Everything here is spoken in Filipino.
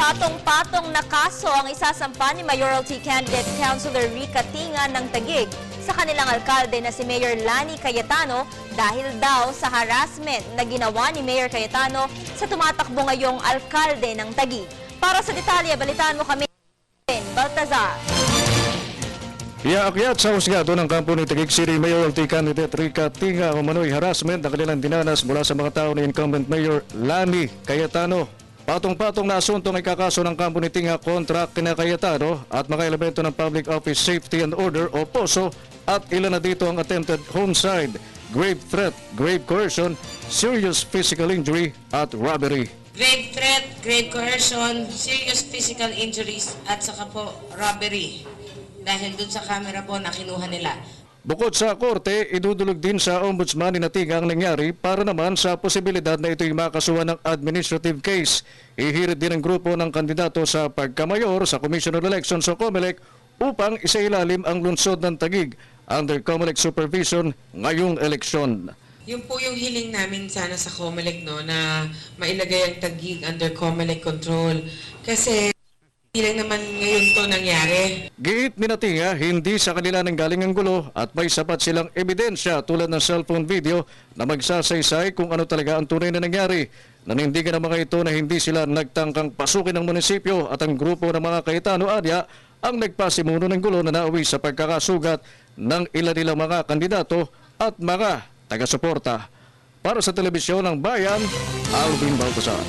Patong-patong na kaso ang isasampa ni Mayoralty candidate Councilor Rica Tinga ng Taguig sa kanilang alkalde na si Mayor Lani Cayetano dahil daw sa harassment na ginawa ni Mayor Cayetano sa tumatakbo ngayong alkalde ng Taguig. Para sa detalye, balitaan mo kami, Baltazar. Iaakyat sa husgado ng kampo ni Taguig City Mayoralty candidate Rica Tinga ang umano'y harassment na kanilang dinanas mula sa mga tao ni incumbent Mayor Lani Cayetano. Patong-patong na asuntong ay kakaso ng kampo ni Tinga kontra kina Cayetano at mga elemento ng Public Office Safety and Order o POSO at ilan na dito ang attempted homicide, grave threat, grave coercion, serious physical injury at robbery. Grave threat, grave coercion, serious physical injuries at saka po robbery. Dahil dun sa camera po na kinuha nila. Bukod sa korte, idudulog din sa ombudsman ni Tinga ang nangyari para naman sa posibilidad na ito'y makasuhan ng administrative case. Ihirit din ang grupo ng kandidato sa pagkamayor sa Commission on Elections o COMELEC upang isailalim ang lungsod ng Taguig under COMELEC supervision ngayong eleksyon. Yun po yung hiling namin sana sa COMELEC, no, na mailagay ang Taguig under COMELEC control. Kasi hindi lang naman ngayon to nangyari. Giit ni Tinga, hindi sa kanila nanggaling ang gulo at may sapat silang ebidensya tulad ng cellphone video na magsasaysay kung ano talaga ang tunay na nangyari. Nanindigan ng mga ito na hindi sila nagtangkang pasukin ng munisipyo at ang grupo ng mga Cayetano-Adya ang nagpasimuno ng gulo na nauwi sa pagkakasugat ng ilan nilang mga kandidato at mga taga-suporta. Para sa Telebisyon ng Bayan, Alvin Baltazar.